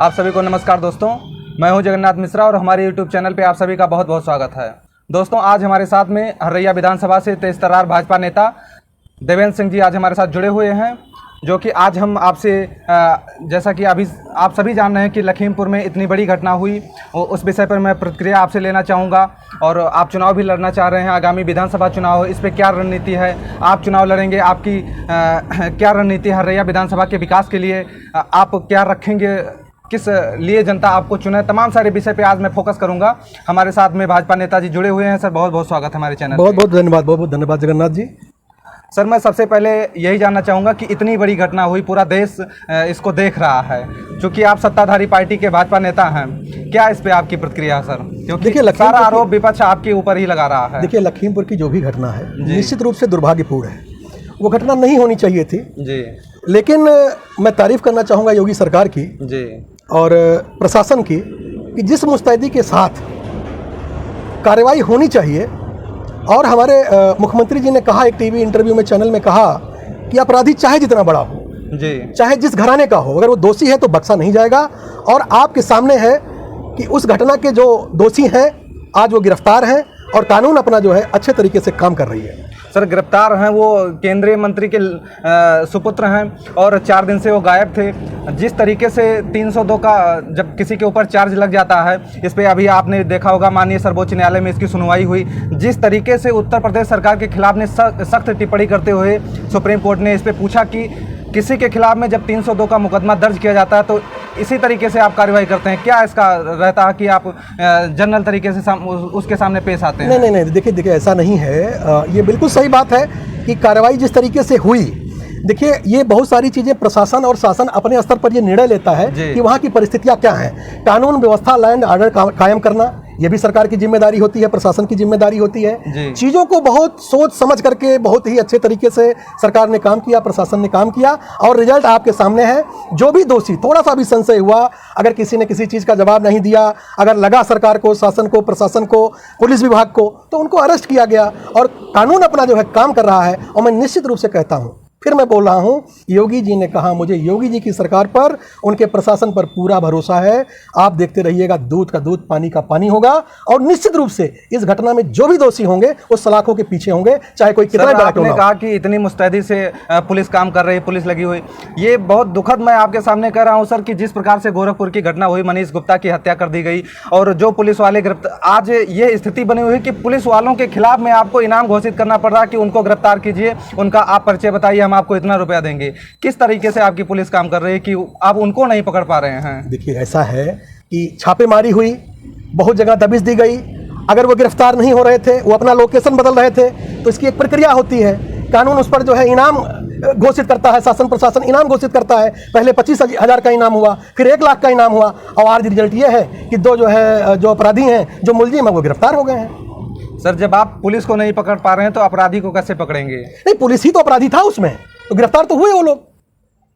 आप सभी को नमस्कार दोस्तों, मैं हूं जगन्नाथ मिश्रा और हमारे यूट्यूब चैनल पे आप सभी का बहुत बहुत स्वागत है। दोस्तों, आज हमारे साथ में हर्रैया विधानसभा से तेज तर्रार भाजपा नेता देवेंद्र सिंह जी आज हमारे साथ जुड़े हुए हैं, जो कि आज हम आपसे जैसा कि अभी आप सभी जान रहे हैं कि लखीमपुर में इतनी बड़ी घटना हुई, उस विषय पर मैं प्रतिक्रिया आपसे लेना चाहूँगा। और आप चुनाव भी लड़ना चाह रहे हैं, आगामी विधानसभा चुनाव, इस पर क्या रणनीति है? आप चुनाव लड़ेंगे, आपकी क्या रणनीति है हर्रैया विधानसभा के विकास के लिए? आप क्या रखेंगे, किस लिए जनता आपको चुने? तमाम सारे विषय पे आज मैं फोकस करूंगा। हमारे साथ में भाजपा नेता जी जुड़े हुए हैं। सर, बहुत बहुत स्वागत है हमारे चैनल। बहुत बहुत धन्यवाद जगन्नाथ जी। सर, मैं सबसे पहले यही जानना चाहूँगा कि इतनी बड़ी घटना हुई, पूरा देश इसको देख रहा है, क्योंकि आप सत्ताधारी पार्टी के भाजपा नेता हैं, क्या इस पे आपकी प्रतिक्रिया है सर? क्योंकि देखिए, सारा आरोप विपक्ष आपके ऊपर ही लगा रहा है। देखिए, लखीमपुर की जो भी घटना है निश्चित रूप से दुर्भाग्यपूर्ण है। वो घटना नहीं होनी चाहिए थी जी, लेकिन मैं तारीफ करना चाहूँगा योगी सरकार की जी और प्रशासन की कि जिस मुस्तैदी के साथ कार्रवाई होनी चाहिए। और हमारे मुख्यमंत्री जी ने कहा एक टीवी इंटरव्यू में, चैनल में कहा कि अपराधी चाहे जितना बड़ा हो जी, चाहे जिस घराने का हो, अगर वो दोषी है तो बख्शा नहीं जाएगा। और आपके सामने है कि उस घटना के जो दोषी हैं आज वो गिरफ्तार हैं और कानून अपना जो है अच्छे तरीके से काम कर रही है। सर, गिरफ्तार हैं वो केंद्रीय मंत्री के सुपुत्र हैं और 4 दिन से वो गायब थे। जिस तरीके से 302 का जब किसी के ऊपर चार्ज लग जाता है, इस पे अभी आपने देखा होगा माननीय सर्वोच्च न्यायालय में इसकी सुनवाई हुई। जिस तरीके से उत्तर प्रदेश सरकार के खिलाफ ने सख्त टिप्पणी करते हुए सुप्रीम कोर्ट ने इस पे पूछा कि किसी के खिलाफ में जब 302 का मुकदमा दर्ज किया जाता है तो इसी तरीके से आप कार्रवाई करते हैं, क्या इसका रहता है कि आप जनरल तरीके से उसके सामने पेश आते हैं? नहीं, देखिए ऐसा नहीं है। ये बिल्कुल सही बात है कि कार्रवाई जिस तरीके से हुई, देखिए ये बहुत सारी चीज़ें प्रशासन और शासन अपने स्तर पर ये निर्णय लेता है कि वहाँ की परिस्थितियाँ क्या हैं। कानून व्यवस्था, लॉ एंड ऑर्डर कायम करना ये भी सरकार की जिम्मेदारी होती है, प्रशासन की जिम्मेदारी होती है। चीज़ों को बहुत सोच समझ करके बहुत ही अच्छे तरीके से सरकार ने काम किया, प्रशासन ने काम किया और रिजल्ट आपके सामने है। जो भी दोषी, थोड़ा सा भी संशय हुआ, अगर किसी ने किसी चीज़ का जवाब नहीं दिया, अगर लगा सरकार को, शासन को, प्रशासन को, पुलिस विभाग को, तो उनको अरेस्ट किया गया और कानून अपना जो है काम कर रहा है। और मैं निश्चित रूप से कहता हूँ, फिर मैं बोल रहा हूं, योगी जी ने कहा, मुझे योगी जी की सरकार पर, उनके प्रशासन पर पूरा भरोसा है। आप देखते रहिएगा, दूध का दूध, पानी का पानी होगा और निश्चित रूप से इस घटना में जो भी दोषी होंगे वो सलाखों के पीछे होंगे, चाहे कोई कितना बड़ा क्यों ना हो। आपने कहा कि इतनी मुस्तैदी से पुलिस काम कर रही है, पुलिस लगी हुई, ये बहुत दुखद मैं आपके सामने कह रहा हूँ सर कि जिस प्रकार से गोरखपुर की घटना हुई, मनीष गुप्ता की हत्या कर दी गई और जो पुलिस वाले गिरफ्तार, आज ये स्थिति बनी हुई कि पुलिस वालों के खिलाफ में आपको इनाम घोषित करना पड़ रहा है कि उनको गिरफ्तार कीजिए, उनका आप परिचय बताइए, हम आपको इतना रुपया देंगे। किस तरीके से आपकी पुलिस काम कर रही है कि आप उनको नहीं पकड़ पा रहे हैं? देखिए, ऐसा है कि छापेमारी हुई, बहुत जगह दबिश दी गई। अगर वो गिरफ्तार नहीं हो रहे थे, वो अपना लोकेशन बदल रहे थे, तो इसकी एक प्रक्रिया होती है। कानून उस पर जो है इनाम घोषित करता है, शासन प्रशासन इनाम घोषित करता है। पहले 25,000 का इनाम हुआ, फिर 1 लाख का इनाम हुआ और आज रिजल्ट ये है कि जो अपराधी हैं, जो मुलजिम है, वो गिरफ्तार हो गए हैं। सर, जब आप पुलिस को नहीं पकड़ पा रहे हैं तो अपराधी को कैसे पकड़ेंगे? नहीं, पुलिस ही तो अपराधी था उसमें, तो गिरफ्तार तो हुए वो लोग।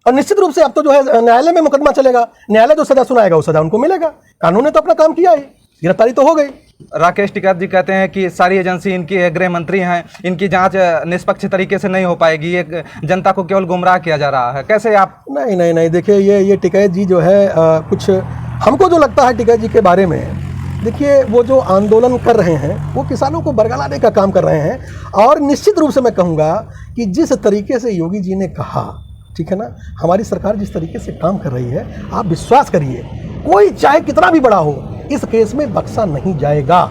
और निश्चित रूप से अब तो जो है न्यायालय में मुकदमा चलेगा, न्यायालय जो सजा सुनाएगा वो सजा उनको मिलेगा। कानून ने तो अपना काम किया है, गिरफ्तारी तो हो गई। राकेश टिकैत जी कहते हैं कि सारी एजेंसी इनकी, गृह मंत्री हैं, इनकी जांच निष्पक्ष तरीके से नहीं हो पाएगी, ये जनता को केवल गुमराह किया जा रहा है, कैसे आप? नहीं, देखिए ये टिकैत जी जो है कुछ हमको जो लगता है टिकैत जी के बारे में, देखिए वो जो आंदोलन कर रहे हैं वो किसानों को बरगलाने का काम कर रहे हैं। और निश्चित रूप से मैं कहूँगा कि जिस तरीके से योगी जी ने कहा, ठीक है ना, हमारी सरकार जिस तरीके से काम कर रही है, आप विश्वास करिए, कोई चाहे कितना भी बड़ा हो, इस केस में बख्शा नहीं जाएगा।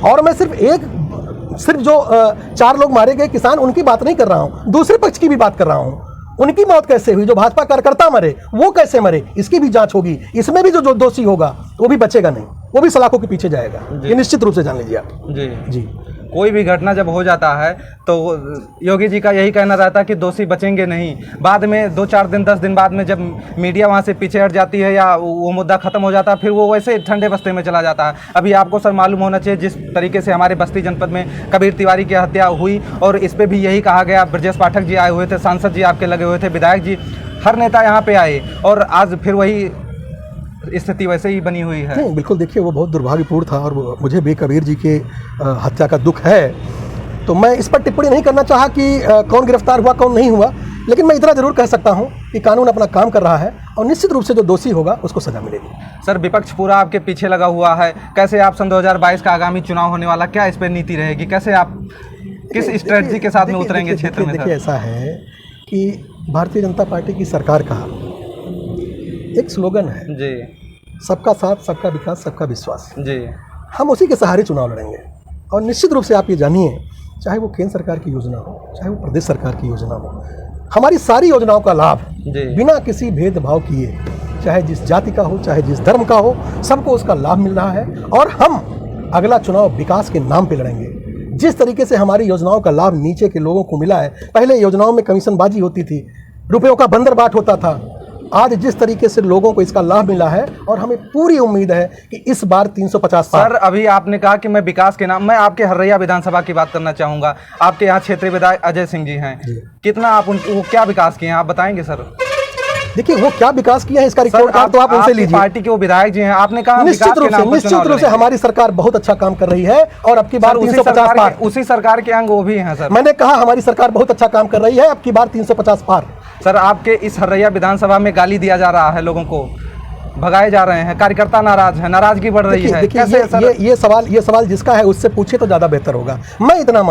और मैं सिर्फ जो 4 लोग मारे गए किसान, उनकी बात नहीं कर रहा हूँ, दूसरे पक्ष की भी बात कर रहा हूँ। उनकी मौत कैसे हुई, जो भाजपा कार्यकर्ता मरे वो कैसे मरे, इसकी भी जांच होगी। इसमें भी जो दोषी होगा वो भी बचेगा नहीं, वो भी सलाखों के पीछे जाएगा। ये निश्चित रूप से जान लीजिए आप। जी, कोई भी घटना जब हो जाता है तो योगी जी का यही कहना रहता है कि दोषी बचेंगे नहीं। बाद में 2-4 दिन 10 दिन बाद में जब मीडिया वहाँ से पीछे हट जाती है या वो मुद्दा खत्म हो जाता है, फिर वो वैसे ठंडे बस्ते में चला जाता है। अभी आपको सर मालूम होना चाहिए, जिस तरीके से हमारे बस्ती जनपद में कबीर तिवारी की हत्या हुई और इस पर भी यही कहा गया, ब्रजेश पाठक जी आए हुए थे, सांसद जी आपके लगे हुए थे, विधायक जी, हर नेता यहाँ पे आए और आज फिर वही स्थिति वैसे ही बनी हुई है। नहीं, बिल्कुल, देखिए वो बहुत दुर्भाग्यपूर्ण था और मुझे भी कबीर जी के हत्या का दुख है। तो मैं इस पर टिप्पणी नहीं करना चाहा कि कौन गिरफ्तार हुआ कौन नहीं हुआ, लेकिन मैं इतना जरूर कह सकता हूं कि कानून अपना काम कर रहा है और निश्चित रूप से जो दोषी होगा उसको सजा मिलेगी। सर, विपक्ष पूरा आपके पीछे लगा हुआ है, कैसे आप सन 2022 का आगामी चुनाव होने वाला, क्या इस पर नीति रहेगी, कैसे आप किस स्ट्रेटजी के साथ में उतरेंगे क्षेत्र में? देखिए, ऐसा है कि भारतीय जनता पार्टी की सरकार का एक स्लोगन है जी, सबका साथ, सबका विकास, सबका विश्वास जी। हम उसी के सहारे चुनाव लड़ेंगे। और निश्चित रूप से आप ये जानिए, चाहे वो केंद्र सरकार की योजना हो, चाहे वो प्रदेश सरकार की योजना हो, हमारी सारी योजनाओं का लाभ बिना किसी भेदभाव किए, चाहे जिस जाति का हो, चाहे जिस धर्म का हो, सबको उसका लाभ मिल रहा है। और हम अगला चुनाव विकास के नाम पे लड़ेंगे। जिस तरीके से हमारी योजनाओं का लाभ नीचे के लोगों को मिला है, पहले योजनाओं में कमीशनबाजी होती थी, रुपयों का बंदरबाट होता था, आज जिस तरीके से लोगों को इसका लाभ मिला है, और हमें पूरी उम्मीद है कि इस बार 350 पार। सर, अभी आपने कहा कि मैं विकास के नाम, मैं आपके हर्रैया विधानसभा की बात करना चाहूँगा। आपके यहाँ क्षेत्रीय विधायक अजय सिंह जी हैं, कितना आप उनको क्या विकास किए हैं, आप बताएंगे सर? देखिए, वो क्या विकास किया है इसका रिकॉर्ड कार्ड तो आप उनसे लीजिए। पार्टी के वो विधायक जी हैं, आपने कहा निश्चित रूप से हमारी सरकार बहुत अच्छा काम कर रही है और अब की बार 350 पार। उसी सरकार के अंग वो भी हैं सर। मैंने कहा हमारी सरकार बहुत अच्छा काम कर रही है, अब की बार 350 पार। सर, आपके इस हर्रैया विधानसभा में गाली दिया जा रहा है, लोगों को भगाए जा रहे हैं, कार्यकर्ता नाराज है, नाराजगी बढ़ रही है। देखिए, ये सवाल जिसका है उससे पूछे तो ज़्यादा बेहतर होगा। मैं इतना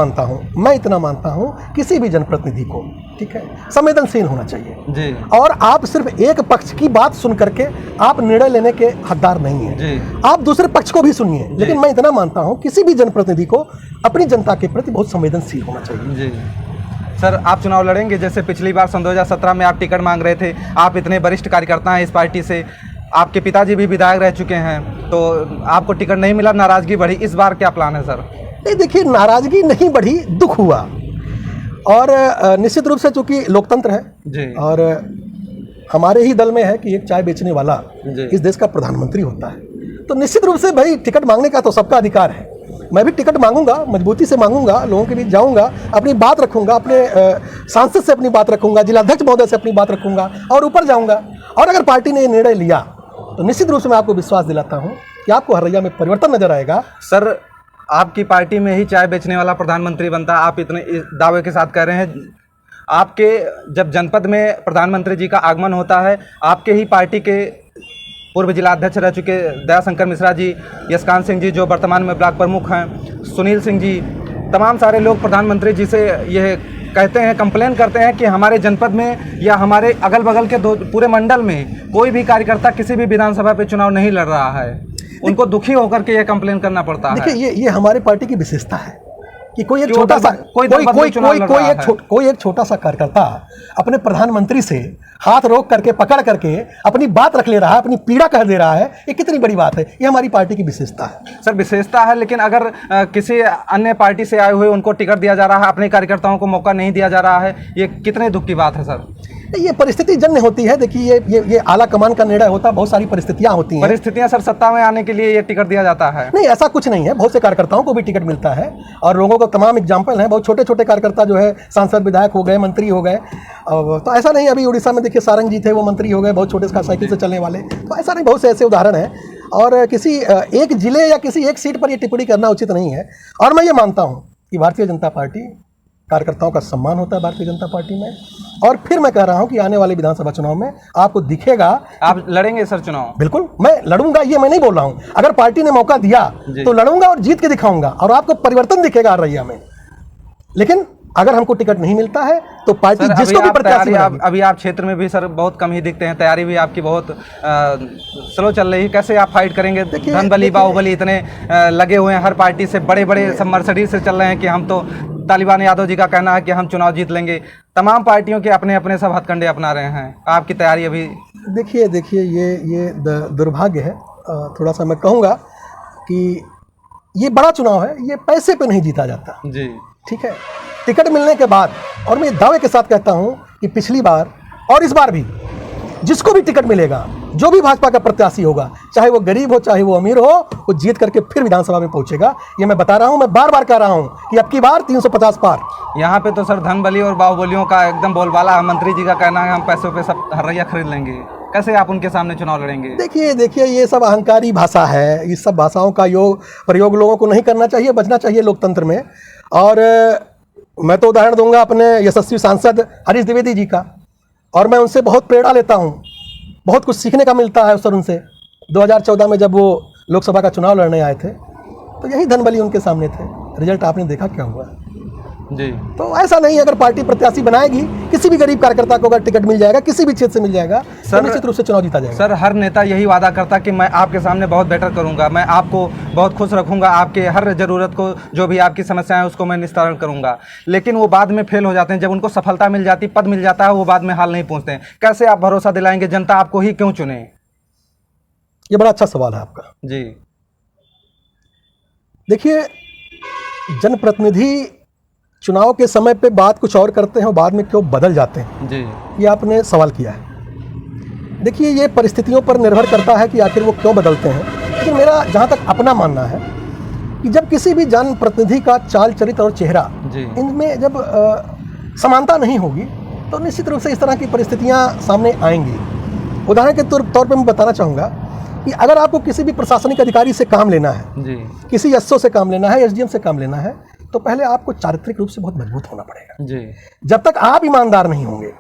मानता हूँ किसी भी जनप्रतिनिधि को, ठीक है, संवेदनशील होना चाहिए जी। और आप सिर्फ एक पक्ष की बात सुन करके आप निर्णय लेने के हकदार नहीं है, आप दूसरे पक्ष को भी सुनिए। लेकिन मैं इतना मानता हूँ किसी भी जनप्रतिनिधि को अपनी जनता के प्रति बहुत संवेदनशील होना चाहिए जी। सर, आप चुनाव लड़ेंगे? जैसे पिछली बार सन 2017 में आप टिकट मांग रहे थे, आप इतने वरिष्ठ कार्यकर्ता हैं इस पार्टी से, आपके पिताजी भी विधायक रह चुके हैं, तो आपको टिकट नहीं मिला, नाराजगी बढ़ी, इस बार क्या प्लान है सर? नहीं, देखिए, नाराजगी नहीं बढ़ी, दुख हुआ। और निश्चित रूप से चूंकि लोकतंत्र है जी, और हमारे ही दल में है कि एक चाय बेचने वाला इस देश का प्रधानमंत्री होता है, तो निश्चित रूप से भाई टिकट मांगने का तो सबका अधिकार है। मैं भी टिकट मांगूंगा, मजबूती से मांगूंगा, लोगों के बीच जाऊंगा, अपनी बात रखूंगा, अपने सांसद से अपनी बात रखूंगा, जिलाध्यक्ष महोदय से अपनी बात रखूंगा और ऊपर जाऊंगा। और अगर पार्टी ने ये निर्णय लिया तो निश्चित रूप से मैं आपको विश्वास दिलाता हूं कि आपको हर्रैया में परिवर्तन नजर आएगा। सर, आपकी पार्टी में ही चाय बेचने वाला प्रधानमंत्री बनता, आप इतने दावे के साथ कह रहे हैं। आपके जब जनपद में प्रधानमंत्री जी का आगमन होता है, आपके ही पार्टी के पूर्व जिलाध्यक्ष रह चुके दयाशंकर मिश्रा जी, यशकांत सिंह जी जो वर्तमान में ब्लॉक प्रमुख हैं, सुनील सिंह जी, तमाम सारे लोग प्रधानमंत्री जी से यह कहते हैं, कंप्लेन करते हैं कि हमारे जनपद में या हमारे अगल बगल के पूरे मंडल में कोई भी कार्यकर्ता किसी भी विधानसभा पे चुनाव नहीं लड़ रहा है। उनको दुखी होकर के ये कंप्लेन करना पड़ता है। देखिए, ये हमारे पार्टी की विशेषता है कि कोई एक छोटा सा कोई एक छोटा सा कार्यकर्ता अपने प्रधानमंत्री से हाथ रोक करके, पकड़ करके अपनी बात रख ले रहा है, अपनी पीड़ा कह दे रहा है, ये कितनी बड़ी बात है। ये हमारी पार्टी की विशेषता है। सर, विशेषता है, लेकिन अगर किसी अन्य पार्टी से आए हुए उनको टिकट दिया जा रहा है, अपने कार्यकर्ताओं को मौका नहीं दिया जा रहा है, ये कितने दुख की बात है सर? ये परिस्थिति जन्य होती है। देखिए, ये आला कमान का निर्णय होता है, बहुत सारी परिस्थितियां होती हैं। परिस्थितियां सर, सत्ता में आने के लिए ये टिकट दिया जाता है? नहीं, ऐसा कुछ नहीं है, बहुत से कार्यकर्ताओं को भी टिकट मिलता है और लोगों को तमाम एग्जाम्पल हैं। बहुत छोटे छोटे कार्यकर्ता जो है सांसद, विधायक हो गए, मंत्री हो गए। तो ऐसा नहीं, अभी उड़ीसा में देखिए सारंग जी थे, वो मंत्री हो गए, बहुत छोटे साइकिल से चलने वाले। तो ऐसा नहीं, बहुत से ऐसे उदाहरण हैं। और किसी एक जिले या किसी एक सीट पर ये टिप्पणी करना उचित नहीं है। और मैं ये मानता हूँ कि भारतीय जनता पार्टी, कार्यकर्ताओं का सम्मान होता है भारतीय जनता पार्टी में। और फिर मैं कह रहा हूं कि आने वाले विधानसभा चुनाव में आपको दिखेगा। आप लड़ेंगे सर चुनाव? बिल्कुल, मैं लड़ूंगा, ये मैं नहीं बोल रहा हूं। अगर पार्टी ने मौका दिया तो लड़ूंगा और जीत के दिखाऊंगा और आपको परिवर्तन दिखेगा हर्रैया में। लेकिन अगर हमको टिकट नहीं मिलता है तो पार्टी जिसको भी प्रत्याशी, अभी आप क्षेत्र में भी सर बहुत कम ही दिखते हैं, तैयारी भी आपकी बहुत स्लो चल रही है, कैसे आप फाइट करेंगे? धनबली बाहुबली इतने लगे हुए हैं, हर पार्टी से बड़े बड़े सब मर्सिडीज से चल रहे हैं कि हम तो, तालिबान यादव जी का कहना है कि हम चुनाव जीत लेंगे। तमाम पार्टियों के अपने अपने सब हथकंडे अपना रहे हैं, आपकी तैयारी अभी? देखिए, ये दुर्भाग्य है, थोड़ा सा मैं कहूँगा कि ये बड़ा चुनाव है, ये पैसे पे नहीं जीता जाता जी, ठीक है। टिकट मिलने के बाद, और मैं दावे के साथ कहता हूं कि पिछली बार और इस बार भी जिसको भी टिकट मिलेगा, जो भी भाजपा का प्रत्याशी होगा, चाहे वो गरीब हो चाहे वो अमीर हो, वो जीत करके फिर विधानसभा में पहुंचेगा। ये मैं बता रहा हूं, मैं बार बार कह रहा हूं कि अब की बार 350 पार। यहाँ पे तो सर धनबली और बाहुबलियों का एकदम बोलबाला है, मंत्री जी का कहना है हम पैसों पे सब हर्रैया खरीद लेंगे। कैसे आप उनके सामने चुनाव लड़ेंगे? देखिए, ये सब अहंकारी भाषा है। इस सब भाषाओं का प्रयोग लोगों को नहीं करना चाहिए, बचना चाहिए लोकतंत्र में। और मैं तो उदाहरण दूंगा अपने यशस्वी सांसद हरीश द्विवेदी जी का, और मैं उनसे बहुत प्रेरणा लेता हूं, बहुत कुछ सीखने का मिलता है सर उनसे। 2014 में जब वो लोकसभा का चुनाव लड़ने आए थे तो यही धनबली उनके सामने थे, रिजल्ट आपने देखा क्या हुआ जी। तो ऐसा नहीं, अगर पार्टी प्रत्याशी बनाएगी, किसी भी गरीब कार्यकर्ता को अगर टिकट मिल जाएगा, किसी भी क्षेत्र से मिल जाएगा, तो निश्चित रूप से चुनाव जीता जाएगा। सर हर नेता यही वादा करता कि मैं आपके सामने बहुत बेटर करूंगा, मैं आपको बहुत खुश रखूंगा, आपके हर ज़रूरत को, जो भी आपकी समस्याएं उसको मैं निस्तारण करूंगा, लेकिन वो बाद में फेल हो जाते हैं। जब उनको सफलता मिल जाती, पद मिल जाता है, वो बाद में हाल नहीं पहुँचते हैं। कैसे आप भरोसा दिलाएंगे जनता आपको ही क्यों चुने? ये बड़ा अच्छा सवाल है आपका जी। देखिए, जनप्रतिनिधि चुनाव के समय पे बात कुछ और करते हैं और बाद में क्यों बदल जाते हैं जी, ये आपने सवाल किया है। देखिए, ये परिस्थितियों पर निर्भर करता है कि आखिर वो क्यों बदलते हैं, लेकिन मेरा जहाँ तक अपना मानना है कि जब किसी भी जनप्रतिनिधि का चाल चरित्र और चेहरा, इनमें जब समानता नहीं होगी तो निश्चित रूप से इस तरह की परिस्थितियाँ सामने आएंगी। उदाहरण के तौर पर मैं बताना चाहूँगा कि अगर आपको किसी भी प्रशासनिक अधिकारी से काम लेना है जी, किसी एसओ से काम लेना है, एसडीएम से काम लेना है, तो पहले आपको चारित्रिक रूप से बहुत मजबूत होना पड़ेगा जी। जब तक आप ईमानदार नहीं होंगे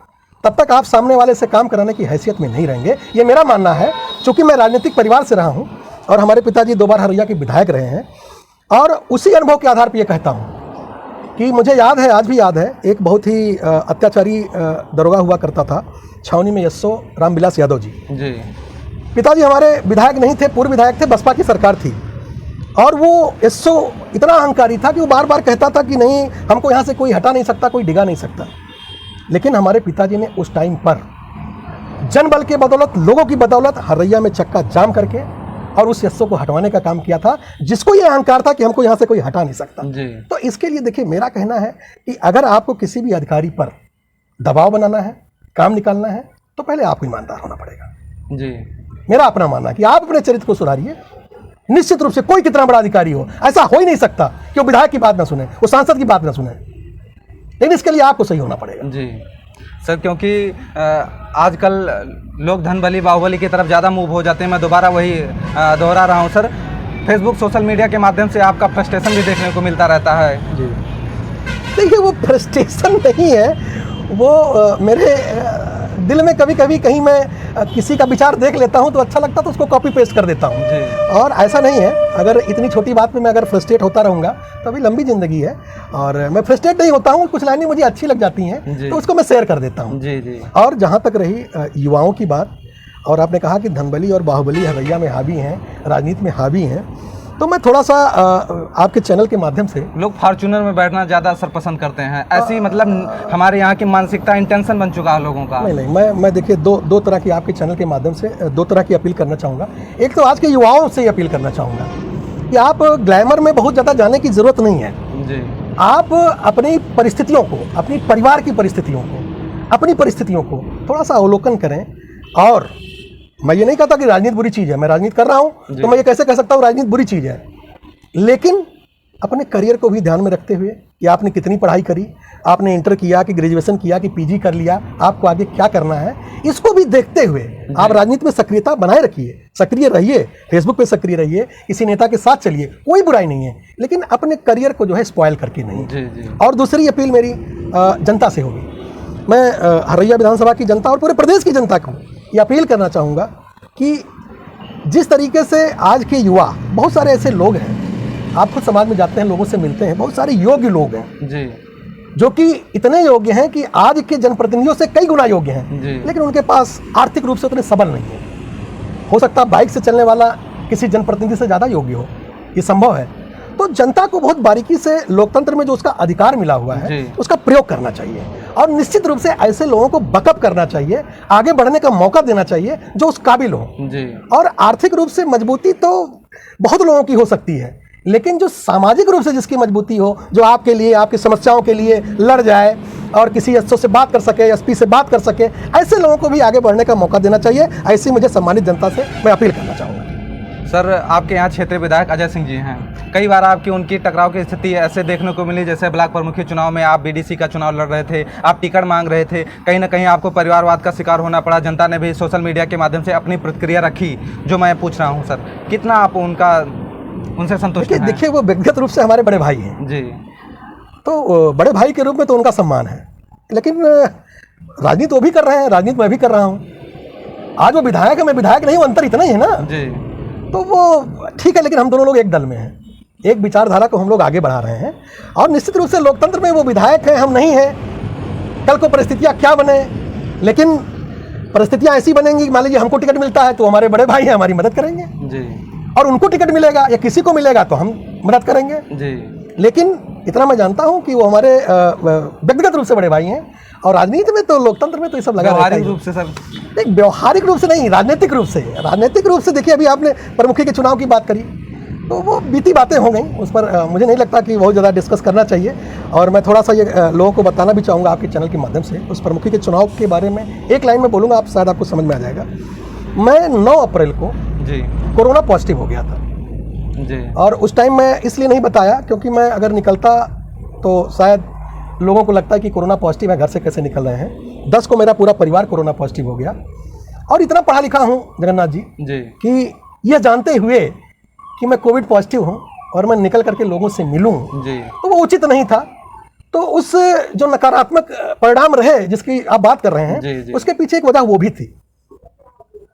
तब तक आप सामने वाले से काम कराने की हैसियत में नहीं रहेंगे। ये मेरा मानना है, चूंकि मैं राजनीतिक परिवार से रहा हूं और हमारे पिताजी 2 बार हरैया के विधायक रहे हैं, और उसी अनुभव के आधार पर यह कहता हूं कि मुझे याद है, आज भी याद है, एक बहुत ही अत्याचारी दरोगा हुआ करता था छावनी में, एसओ रामविलास यादव जी। पिताजी हमारे विधायक नहीं थे, पूर्व विधायक थे, बसपा की सरकार थी, और वो एसओ इतना अहंकारी था कि वो बार बार कहता था कि नहीं, हमको यहाँ से कोई हटा नहीं सकता, कोई डिगा नहीं सकता। लेकिन हमारे पिताजी ने उस टाइम पर जनबल के बदौलत, लोगों की बदौलत हरैया में चक्का जाम करके और उस एसओ को हटवाने का काम किया था, जिसको ये अहंकार था कि हमको यहाँ से कोई हटा नहीं सकता जी। तो इसके लिए देखिए, मेरा कहना है कि अगर आपको किसी भी अधिकारी पर दबाव बनाना है, काम निकालना है, तो पहले आपको ईमानदार होना पड़ेगा जी। मेरा अपना मानना है कि आप अपने चरित्र को सुधारिए। निश्चित रूप से कोई कितना बड़ा अधिकारी हो, ऐसा हो ही नहीं सकता कि वो विधायक की बात ना सुने, वो सांसद की बात ना सुने, लेकिन इसके लिए आपको सही होना पड़ेगा जी। सर, क्योंकि आजकल लोग धनबली बाहुबली की तरफ ज़्यादा मूव हो जाते हैं। मैं दोबारा वही दोहरा रहा हूँ सर, फेसबुक, सोशल मीडिया के माध्यम से आपका फ्रस्ट्रेशन भी देखने को मिलता रहता है जी। देखिए, वो फ्रस्ट्रेशन नहीं है, वो मेरे दिल में कभी कभी कहीं मैं किसी का विचार देख लेता हूं तो अच्छा लगता तो उसको कॉपी पेस्ट कर देता हूं, और ऐसा नहीं है। अगर इतनी छोटी बात पे मैं अगर फ्रस्ट्रेट होता रहूँगा तो अभी लंबी ज़िंदगी है, और मैं फ्रस्ट्रेट नहीं होता हूं, कुछ लाइनें मुझे अच्छी लग जाती हैं तो उसको मैं शेयर कर देता हूं जी जी। और जहाँ तक रही युवाओं की बात, और आपने कहा कि धनबली और बाहुबली हरैया में हावी हैं, राजनीति में हावी हैं, तो मैं थोड़ा सा आपके चैनल के माध्यम से, लोग फॉर्च्यूनर में बैठना ज़्यादा सर पसंद करते हैं, ऐसी मतलब हमारे यहाँ की मानसिकता, इंटेंशन बन चुका है लोगों का। नहीं, मैं देखिए दो तरह की आपके चैनल के माध्यम से 2 तरह की अपील करना चाहूँगा। एक तो आज के युवाओं से अपील करना चाहूँगा कि आप ग्लैमर में बहुत ज़्यादा जाने की ज़रूरत नहीं है जी। आप अपनी परिस्थितियों को, अपनी परिवार की परिस्थितियों को, अपनी परिस्थितियों को थोड़ा सा अवलोकन करें। और मैं ये नहीं कहता कि राजनीति बुरी चीज़ है, मैं राजनीति कर रहा हूँ तो मैं ये कैसे कह सकता हूँ राजनीति बुरी चीज़ है, लेकिन अपने करियर को भी ध्यान में रखते हुए कि आपने कितनी पढ़ाई करी, आपने इंटर किया कि ग्रेजुएशन किया कि पीजी कर लिया, आपको आगे क्या करना है, इसको भी देखते हुए आप राजनीति में सक्रियता बनाए रखिए, सक्रिय रहिए, फेसबुक पे सक्रिय रहिए, किसी नेता के साथ चलिए, कोई बुराई नहीं है, लेकिन अपने करियर को जो है स्पॉइल करके नहीं जी। और दूसरी अपील मेरी जनता से होगी, मैं हरैया विधानसभा की जनता और पूरे प्रदेश की जनता को ये अपील करना चाहूँगा कि जिस तरीके से आज के युवा, बहुत सारे ऐसे लोग हैं, आप खुद समाज में जाते हैं, लोगों से मिलते हैं, बहुत सारे योग्य लोग हैं जी, जो कि इतने योग्य हैं कि आज के जनप्रतिनिधियों से कई गुना योग्य हैं, लेकिन उनके पास आर्थिक रूप से उतने सबल नहीं है। हो सकता है बाइक से चलने वाला किसी जनप्रतिनिधि से ज़्यादा योग्य हो, ये संभव है। तो जनता को बहुत बारीकी से लोकतंत्र में जो उसका अधिकार मिला हुआ है उसका प्रयोग करना चाहिए, और निश्चित रूप से ऐसे लोगों को बकअप करना चाहिए, आगे बढ़ने का मौका देना चाहिए जो उस काबिल हो जी। और आर्थिक रूप से मजबूती तो बहुत लोगों की हो सकती है, लेकिन जो सामाजिक रूप से जिसकी मजबूती हो, जो आपके लिए, आपकी समस्याओं के लिए लड़ जाए और किसी एसओ से बात कर सके, एसपी से बात कर सके, ऐसे लोगों को भी आगे बढ़ने का मौका देना चाहिए। ऐसी मुझे सम्मानित जनता से मैं अपील करना चाहूँगा। सर, आपके यहाँ क्षेत्रीय विधायक अजय सिंह जी हैं, कई बार आपकी उनकी टकराव की स्थिति ऐसे देखने को मिली, जैसे ब्लॉक प्रमुखी चुनाव में आप बीडीसी का चुनाव लड़ रहे थे, आप टिकट मांग रहे थे, कहीं ना कहीं आपको परिवारवाद का शिकार होना पड़ा, जनता ने भी सोशल मीडिया के माध्यम से अपनी प्रतिक्रिया रखी, जो मैं पूछ रहा हूँ सर, कितना आप उनसे संतुष्ट हैं? देखिए, वो व्यक्तिगत रूप से हमारे बड़े भाई हैं जी, तो बड़े भाई के रूप में तो उनका सम्मान है, लेकिन राजनीति वो भी कर रहे हैं, राजनीति मैं भी कर रहा हूँ। आज वो विधायक है, मैं विधायक नहीं हूँ, अंतर इतना ही है ना जी। तो वो ठीक है, लेकिन हम दोनों लोग एक दल में हैं, एक विचारधारा को हम लोग आगे बढ़ा रहे हैं। और निश्चित रूप से लोकतंत्र में वो विधायक हैं, हम नहीं हैं। कल को परिस्थितियाँ क्या बने, लेकिन परिस्थितियाँ ऐसी बनेंगी, मान लीजिए हमको टिकट मिलता है तो हमारे बड़े भाई हैं, हमारी मदद करेंगे जी। और उनको टिकट मिलेगा या किसी को मिलेगा तो हम मदद करेंगे जी। लेकिन इतना मैं जानता हूं कि वो हमारे व्यक्तिगत रूप से बड़े भाई हैं। और राजनीति में तो लोकतंत्र में तो ये सब लगा रहता है। व्यवहारिक रूप से सर, एक व्यवहारिक रूप से नहीं, राजनीतिक रूप से। राजनीतिक रूप से देखिए, अभी आपने प्रमुखी के चुनाव की बात करी तो वो बीती बातें हो गई, उस पर मुझे नहीं लगता कि बहुत ज़्यादा डिस्कस करना चाहिए। और मैं थोड़ा सा ये लोगों को बताना भी चाहूँगा आपके चैनल के माध्यम से, उस प्रमुखी के चुनाव के बारे में एक लाइन में बोलूँगा, आप शायद आपको समझ में आ जाएगा। मैं 9 अप्रैल को जी कोरोना पॉजिटिव हो गया था जी। और उस टाइम मैं इसलिए नहीं बताया क्योंकि मैं अगर निकलता तो शायद लोगों को लगता है कि कोरोना पॉजिटिव है, घर से कैसे निकल रहे हैं। 10 को मेरा पूरा परिवार कोरोना पॉजिटिव हो गया। और इतना पढ़ा लिखा हूँ जगन्नाथ जी कि यह जानते हुए कि मैं कोविड पॉजिटिव हूँ और मैं निकल करके लोगों से मिलूँ तो वो उचित नहीं था। तो उस जो नकारात्मक परिणाम रहे जिसकी आप बात कर रहे हैं, उसके पीछे एक वजह वो भी थी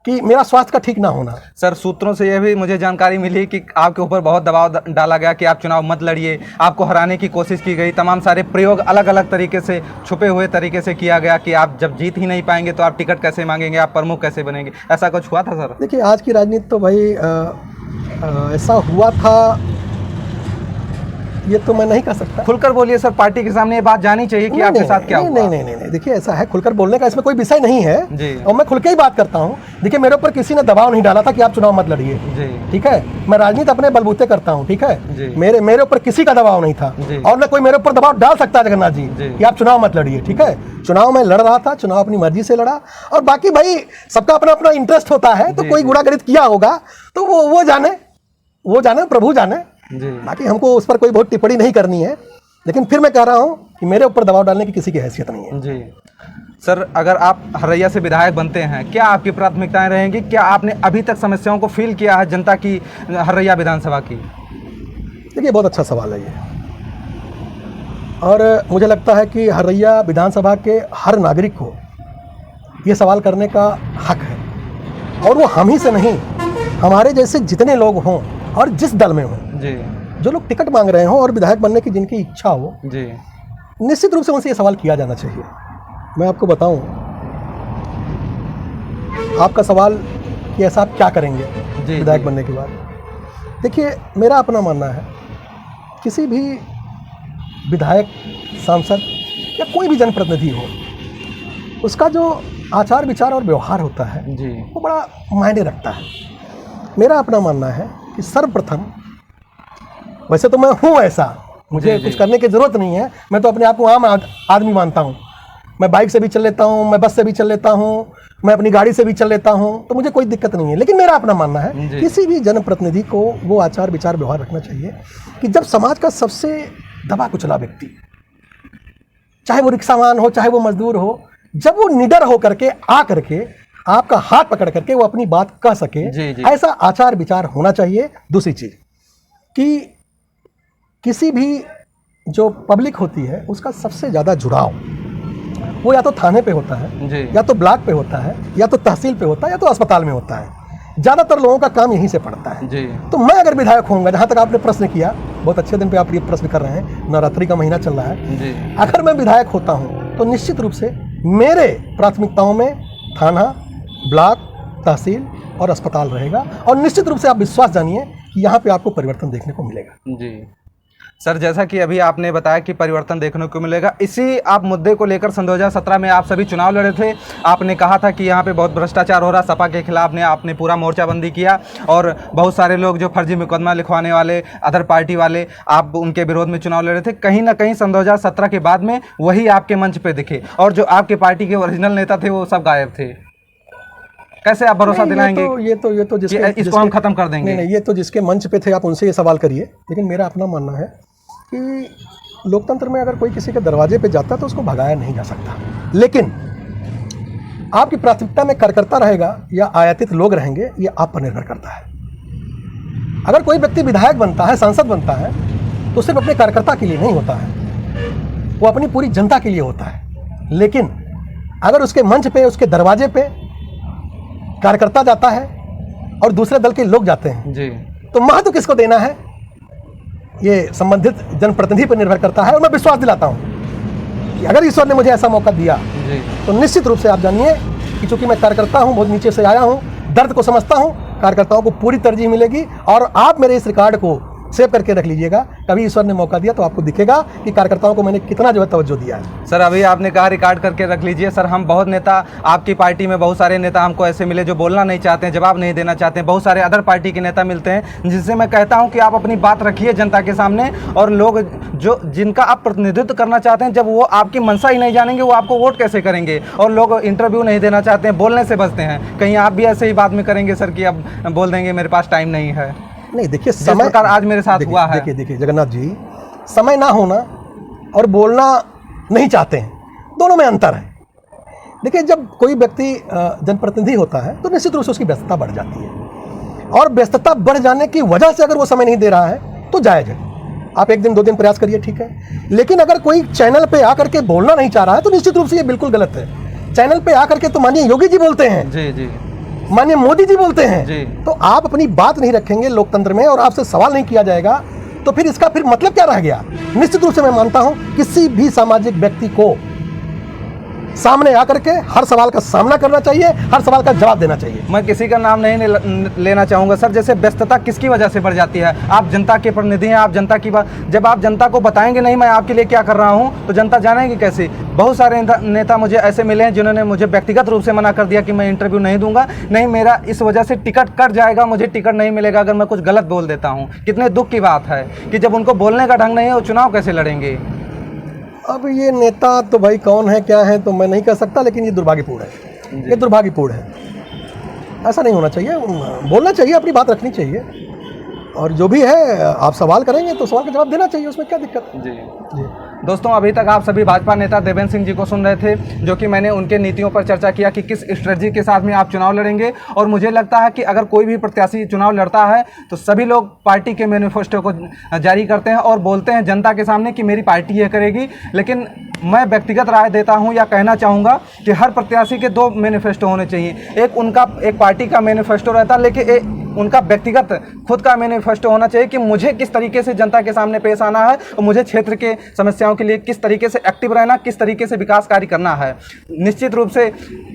कि मेरा स्वास्थ्य का ठीक ना होना। सर, सूत्रों से यह भी मुझे जानकारी मिली कि आपके ऊपर बहुत दबाव डाला गया कि आप चुनाव मत लड़िए, आपको हराने की कोशिश की गई, तमाम सारे प्रयोग अलग अलग तरीके से, छुपे हुए तरीके से किया गया कि आप जब जीत ही नहीं पाएंगे तो आप टिकट कैसे मांगेंगे, आप प्रमुख कैसे बनेंगे, ऐसा कुछ हुआ था सर? देखिए, आज की राजनीति तो भाई ऐसा हुआ था ये तो मैं नहीं कह सकता। खुलकर बोलिए सर, पार्टी के सामने ये बात जानी चाहिए कि आपके साथ क्या हुआ। नहीं, देखिए ऐसा है, खुलकर बोलने का इसमें कोई विषय नहीं है जी। और मैं खुल के ही बात करता हूँ। देखिए, मेरे ऊपर किसी ने दबाव नहीं डाला था कि आप चुनाव मत लड़िए, ठीक है। मैं राजनीति अपने बलबूते करता हूँ, ठीक है। मेरे ऊपर किसी का दबाव नहीं था और न कोई मेरे ऊपर दबाव डाल सकता है जगन्नाथ जी कि आप चुनाव मत लड़िए, ठीक है। चुनाव में लड़ रहा था, चुनाव अपनी मर्जी से लड़ा। और बाकी भाई सबका अपना अपना इंटरेस्ट होता है, तो कोई गुणागणित किया होगा तो वो जाने, प्रभु जाने। बाकी हमको उस पर कोई बहुत टिप्पणी नहीं करनी है। लेकिन फिर मैं कह रहा हूं कि मेरे ऊपर दबाव डालने की किसी की हैसियत नहीं है। जी सर, अगर आप हरैया से विधायक बनते हैं, क्या आपकी प्राथमिकताएं रहेंगी? क्या आपने अभी तक समस्याओं को फील किया है जनता की, हरैया विधानसभा की? देखिए, बहुत अच्छा सवाल है ये। और मुझे लगता है कि हरैया विधानसभा के हर नागरिक को ये सवाल करने का हक है। और वो हम ही से नहीं, हमारे जैसे जितने लोग हों और जिस दल में हों, जो लोग टिकट मांग रहे हों और विधायक बनने की जिनकी इच्छा हो, निश्चित रूप से उनसे ये सवाल किया जाना चाहिए। मैं आपको बताऊं, आपका सवाल कि ऐसा आप क्या करेंगे विधायक बनने के बाद। देखिए, मेरा अपना मानना है, किसी भी विधायक, सांसद या कोई भी जनप्रतिनिधि हो, उसका जो आचार विचार और व्यवहार होता है वो बड़ा मायने रखता है। मेरा अपना मानना है कि सर्वप्रथम, वैसे तो मैं हूँ ऐसा, मुझे कुछ करने की ज़रूरत नहीं है, मैं तो अपने आप को आम आदमी मानता हूँ। मैं बाइक से भी चल लेता हूँ, मैं बस से भी चल लेता हूँ, मैं अपनी गाड़ी से भी चल लेता हूँ, तो मुझे कोई दिक्कत नहीं है। लेकिन मेरा अपना मानना है, किसी भी जनप्रतिनिधि को वो आचार विचार व्यवहार रखना चाहिए कि जब समाज का सबसे दबा कुचला व्यक्ति, चाहे वो रिक्शावान हो, चाहे वो मजदूर हो, जब वो निडर हो करके आ करके आपका हाथ पकड़ करके वो अपनी बात कह सके, ऐसा आचार विचार होना चाहिए। दूसरी चीज कि किसी भी जो पब्लिक होती है उसका सबसे ज्यादा जुड़ाव वो या तो थाने पे होता है, या तो ब्लॉक पे होता है, या तो तहसील पे होता है, या तो अस्पताल में होता है। ज्यादातर लोगों का काम यहीं से पड़ता है। तो मैं अगर विधायक होऊंगा, जहां तक आपने प्रश्न किया, बहुत अच्छे दिन पे आप ये प्रश्न कर रहे हैं, नवरात्रि का महीना चल रहा है, अगर मैं विधायक होता हूं तो निश्चित रूप से मेरे प्राथमिकताओं में थाना, ब्लॉक, तहसील और अस्पताल रहेगा। और निश्चित रूप से आप विश्वास जानिए कि यहाँ पे आपको परिवर्तन देखने को मिलेगा। सर, जैसा कि अभी आपने बताया कि परिवर्तन देखने को मिलेगा, इसी आप मुद्दे को लेकर सन 2017 में आप सभी चुनाव लड़े थे। आपने कहा था कि यहाँ पे बहुत भ्रष्टाचार हो रहा, सपा के खिलाफ आपने पूरा मोर्चाबंदी किया और बहुत सारे लोग जो फर्जी मुकदमा लिखवाने वाले, अदर पार्टी वाले, आप उनके विरोध में चुनाव लड़े थे। कहीं ना कहीं सन 2017 के बाद में वही आपके मंच पे दिखे और जो आपके पार्टी के ओरिजिनल नेता थे वो सब गायब थे। कैसे आप भरोसा दिलाएंगे ये तो इसको हम खत्म कर देंगे? नहीं, ये तो जिसके मंच पे थे आप उनसे ये सवाल करिए। लेकिन मेरा अपना मानना है कि लोकतंत्र में अगर कोई किसी के दरवाजे पे जाता है तो उसको भगाया नहीं जा सकता। लेकिन आपकी प्राथमिकता में कार्यकर्ता रहेगा या आयातित लोग रहेंगे, ये आप पर निर्भर करता है। अगर कोई व्यक्ति विधायक बनता है, सांसद बनता है, तो सिर्फ अपने कार्यकर्ता के लिए नहीं होता है, वो अपनी पूरी जनता के लिए होता है। लेकिन अगर उसके मंच पे, उसके दरवाजे पे कार्यकर्ता जाता है और दूसरे दल के लोग जाते हैं जी, तो महत्व किसको देना है, ये संबंधित जनप्रतिनिधि पर निर्भर करता है। और मैं विश्वास दिलाता हूँ कि अगर ईश्वर ने मुझे ऐसा मौका दिया जी, तो निश्चित रूप से आप जानिए कि चूंकि मैं कार्यकर्ता हूँ, बहुत नीचे से आया हूँ, दर्द को समझता हूँ, कार्यकर्ताओं को पूरी तरजीह मिलेगी। और आप मेरे इस रिकॉर्ड को सेव करके रख लीजिएगा, कभी ईश्वर ने मौका दिया तो आपको दिखेगा कि कार्यकर्ताओं को मैंने कितना जो है तवज्जो दिया है। सर अभी आपने कहा रिकॉर्ड करके रख लीजिए। सर हम बहुत नेता, आपकी पार्टी में बहुत सारे नेता हमको ऐसे मिले जो बोलना नहीं चाहते हैं, जवाब नहीं देना चाहते हैं। बहुत सारे अदर पार्टी के नेता मिलते हैं जिनसे मैं कहता हूं कि आप अपनी बात रखिए जनता के सामने, और लोग जो जिनका आप प्रतिनिधित्व करना चाहते हैं, जब वो आपकी मंशा ही नहीं जानेंगे वो आपको वोट कैसे करेंगे। और लोग इंटरव्यू नहीं देना चाहते हैं, बोलने से बचते हैं। कहीं आप भी ऐसे ही बाद में करेंगे सर कि अब बोल देंगे मेरे पास टाइम नहीं है? नहीं, देखिए जिस प्रकार आज मेरे साथ हुआ है। देखिए जगन्नाथ जी, समय ना होना और बोलना नहीं चाहते हैं, दोनों में अंतर है। देखिए जब कोई व्यक्ति जनप्रतिनिधि होता है तो निश्चित रूप से उसकी व्यस्तता बढ़ जाती है, और व्यस्तता बढ़ जाने की वजह से अगर वो समय नहीं दे रहा है तो जायज़ है। आप एक दिन 2 दिन प्रयास करिए, ठीक है। लेकिन अगर कोई चैनल पे आकर के बोलना नहीं चाह रहा है तो निश्चित रूप से ये बिल्कुल गलत है। चैनल पे आकर के तो मानिए योगी जी बोलते हैं, जी जी, माननीय मोदी जी बोलते हैं जी। तो आप अपनी बात नहीं रखेंगे लोकतंत्र में और आपसे सवाल नहीं किया जाएगा तो फिर इसका फिर मतलब क्या रह गया। निश्चित रूप से मैं मानता हूं किसी भी सामाजिक व्यक्ति को सामने आकर के हर सवाल का सामना करना चाहिए, हर सवाल का जवाब देना चाहिए। मैं किसी का नाम नहीं लेना चाहूँगा सर। जैसे व्यस्तता किसकी वजह से बढ़ जाती है? आप जनता के प्रतिनिधि हैं, आप जनता की बात, जब आप जनता को बताएंगे नहीं मैं आपके लिए क्या कर रहा हूँ तो जनता जानेगी कैसे? बहुत सारे नेता मुझे ऐसे मिले हैं जिन्होंने मुझे व्यक्तिगत रूप से मना कर दिया कि मैं इंटरव्यू नहीं दूंगा, नहीं मेरा इस वजह से टिकट कट जाएगा, मुझे टिकट नहीं मिलेगा अगर मैं कुछ गलत बोल देता हूँ। कितने दुख की बात है कि जब उनको बोलने का ढंग नहीं है वो चुनाव कैसे लड़ेंगे? अब ये नेता तो भाई कौन है क्या है तो मैं नहीं कह सकता, लेकिन ये दुर्भाग्यपूर्ण है, ये दुर्भाग्यपूर्ण है। ऐसा नहीं होना चाहिए, बोलना चाहिए, अपनी बात रखनी चाहिए, और जो भी है आप सवाल करेंगे तो सवाल का जवाब देना चाहिए, उसमें क्या दिक्कत है। जी दोस्तों, अभी तक आप सभी भाजपा नेता देवेंद्र सिंह जी को सुन रहे थे, जो कि मैंने उनके नीतियों पर चर्चा किया कि किस स्ट्रेटजी के साथ में आप चुनाव लड़ेंगे। और मुझे लगता है कि अगर कोई भी प्रत्याशी चुनाव लड़ता है तो सभी लोग पार्टी के मैनिफेस्टो को जारी करते हैं और बोलते हैं जनता के सामने कि मेरी पार्टी ये करेगी। लेकिन मैं व्यक्तिगत राय देता हूं या कहना चाहूँगा कि हर प्रत्याशी के 2 मैनिफेस्टो होने चाहिए। एक पार्टी का मैनिफेस्टो रहता है, लेकिन उनका व्यक्तिगत खुद का मैनिफेस्टो होना चाहिए कि मुझे किस तरीके से जनता के सामने पेश आना है और मुझे क्षेत्र के समस्याओं के लिए किस तरीके से एक्टिव रहना, किस तरीके से विकास कार्य करना है। निश्चित रूप से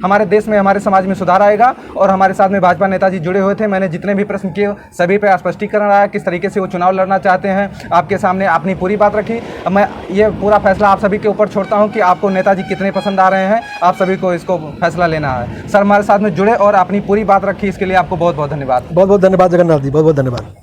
हमारे देश में, हमारे समाज में सुधार आएगा। और हमारे साथ में भाजपा नेताजी जुड़े हुए थे, मैंने जितने भी प्रश्न किए सभी पे स्पष्टीकरण आया किस तरीके से वो चुनाव लड़ना चाहते हैं। आपके सामने अपनी पूरी बात रखी। मैं ये पूरा फैसला आप सभी के ऊपर छोड़ता हूँ कि आपको नेताजी कितने पसंद आ रहे हैं, आप सभी को इसको फैसला लेना है। सर हमारे साथ में जुड़े और अपनी पूरी बात रखी, इसके लिए आपको बहुत बहुत धन्यवाद। बहुत बहुत धन्यवाद जगन्नाथ जी, बहुत बहुत धन्यवाद।